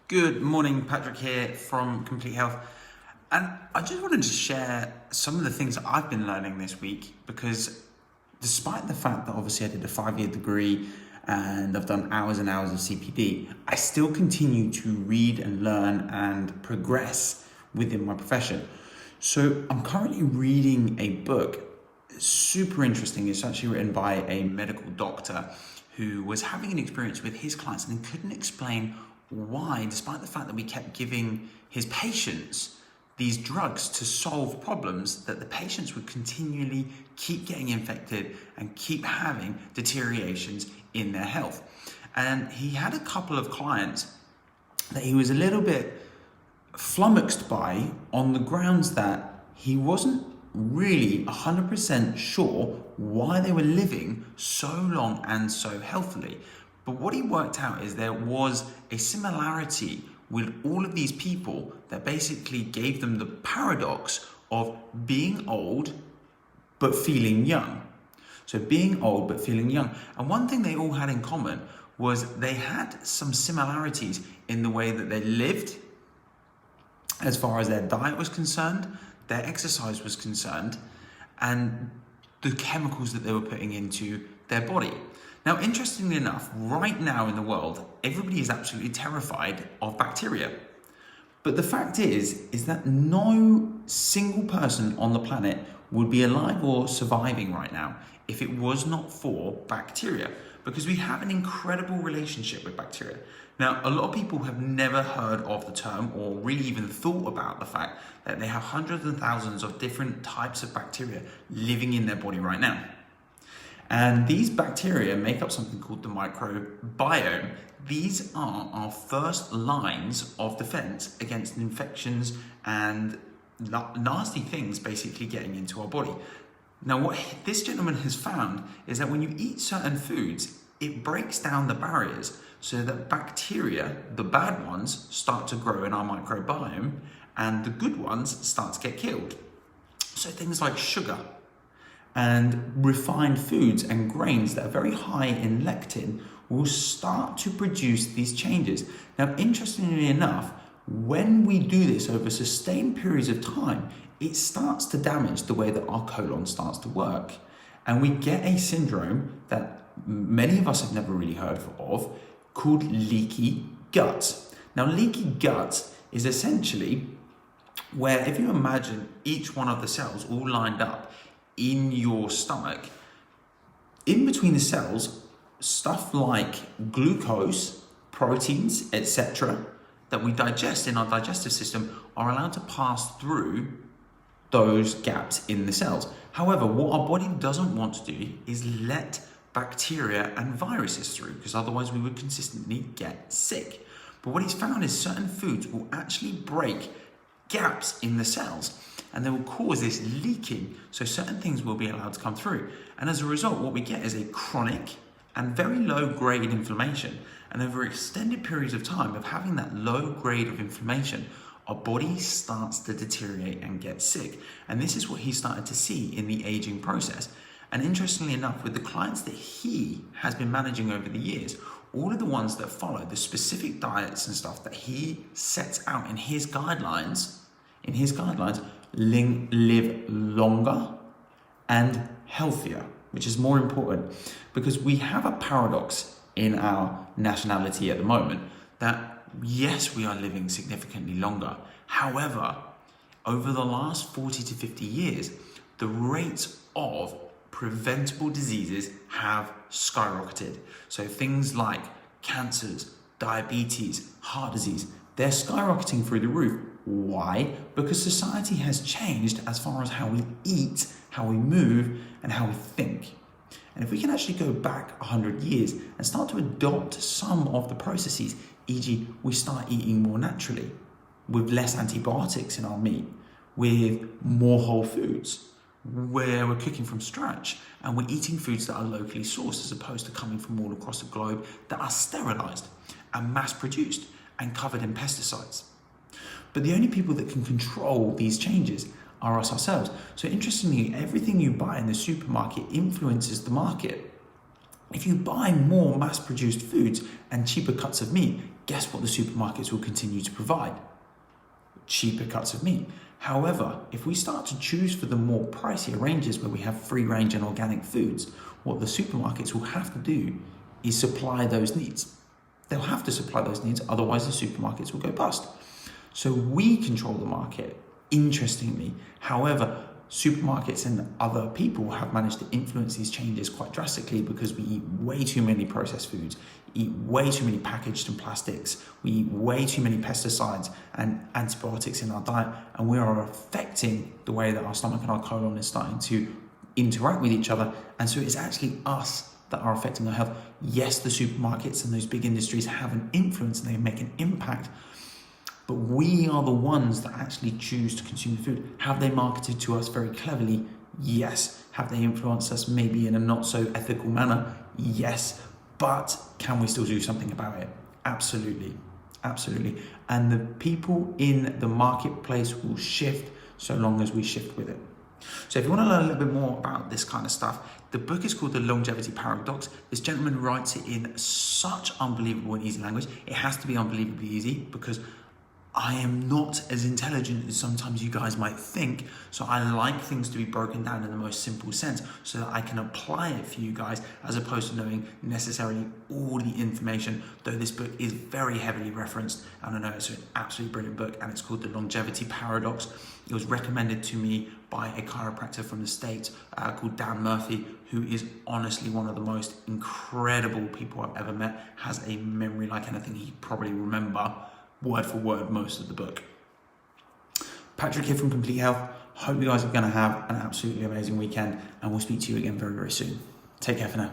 Good morning, Patrick here from Complete Health. And I just wanted to share some of the things that I've been learning this week, because despite the fact that obviously I did a 5-year degree and I've done hours and hours of CPD, I still continue to read and learn and progress within my profession. So I'm currently reading a book, super interesting. It's actually written by a medical doctor who was having an experience with his clients and couldn't explain why, despite the fact that we kept giving his patients these drugs to solve problems, that the patients would continually keep getting infected and keep having deteriorations in their health. And he had a couple of clients that he was a little bit flummoxed by, on the grounds that he wasn't really 100% sure why they were living so long and so healthily. But what he worked out is there was a similarity with all of these people that basically gave them the paradox of being old but feeling young. So being old but feeling young. And one thing they all had in common was they had some similarities in the way that they lived, as far as their diet was concerned, their exercise was concerned, and the chemicals that they were putting into their body. Now, interestingly enough, right now in the world, everybody is absolutely terrified of bacteria. But the fact is that no single person on the planet would be alive or surviving right now if it was not for bacteria, because we have an incredible relationship with bacteria. Now, a lot of people have never heard of the term or really even thought about the fact that they have hundreds and thousands of different types of bacteria living in their body right now. And these bacteria make up something called the microbiome. These are our first lines of defense against infections and nasty things basically getting into our body. Now, what this gentleman has found is that when you eat certain foods, it breaks down the barriers so that bacteria, the bad ones, start to grow in our microbiome and the good ones start to get killed. So things like sugar and refined foods and grains that are very high in lectin will start to produce these changes. Now, interestingly enough, when we do this over sustained periods of time, it starts to damage the way that our colon starts to work. And we get a syndrome that many of us have never really heard of, called leaky gut. Now, leaky gut is essentially where, if you imagine each one of the cells all lined up in your stomach, in between the cells, stuff like glucose, proteins, etc., that we digest in our digestive system are allowed to pass through those gaps in the cells. However, what our body doesn't want to do is let bacteria and viruses through, because otherwise we would consistently get sick. But what he's found is certain foods will actually break gaps in the cells, and they will cause this leaking, so certain things will be allowed to come through. And as a result, what we get is a chronic and very low grade inflammation. And over extended periods of time of having that low grade of inflammation, our body starts to deteriorate and get sick. And this is what he started to see in the aging process. And interestingly enough, with the clients that he has been managing over the years, all of the ones that follow the specific diets and stuff that he sets out in his guidelines, live longer and healthier, which is more important, because we have a paradox in our nationality at the moment that yes, we are living significantly longer. However, over the last 40 to 50 years, the rates of preventable diseases have skyrocketed. So things like cancers, diabetes, heart disease, they're skyrocketing through the roof. Why? Because society has changed as far as how we eat, how we move, and how we think. And if we can actually go back 100 years and start to adopt some of the processes, e.g. we start eating more naturally, with less antibiotics in our meat, with more whole foods, where we're cooking from scratch and we're eating foods that are locally sourced as opposed to coming from all across the globe that are sterilized and mass produced and covered in pesticides. But the only people that can control these changes are us ourselves. So interestingly, everything you buy in the supermarket influences the market. If you buy more mass-produced foods and cheaper cuts of meat, guess what the supermarkets will continue to provide? Cheaper cuts of meat. However, if we start to choose for the more pricier ranges where we have free range and organic foods, what the supermarkets will have to do is supply those needs. They'll have to supply those needs, otherwise the supermarkets will go bust. So we control the market, interestingly. However, supermarkets and other people have managed to influence these changes quite drastically because we eat way too many processed foods, eat way too many packaged and plastics, we eat way too many pesticides and antibiotics in our diet, and we are affecting the way that our stomach and our colon is starting to interact with each other. And so it's actually us that are affecting our health. Yes, the supermarkets and those big industries have an influence and they make an impact, but we are the ones that actually choose to consume the food. Have they marketed to us very cleverly? Yes. Have they influenced us maybe in a not so ethical manner? Yes. But can we still do something about it? Absolutely. Absolutely. And the people in the marketplace will shift so long as we shift with it. So if you want to learn a little bit more about this kind of stuff, the book is called The Longevity Paradox. This gentleman writes it in such unbelievable and easy language. It has to be unbelievably easy because I am not as intelligent as sometimes you guys might think. So I like things to be broken down in the most simple sense so that I can apply it for you guys as opposed to knowing necessarily all the information, though this book is very heavily referenced. And I know it's an absolutely brilliant book and it's called The Longevity Paradox. It was recommended to me by a chiropractor from the States called Dan Murphy, who is honestly one of the most incredible people I've ever met, has a memory like anything. He'd probably remember word for word most of the book. Patrick here from Complete Health. Hope you guys are going to have an absolutely amazing weekend and we'll speak to you again very, very soon. Take care for now.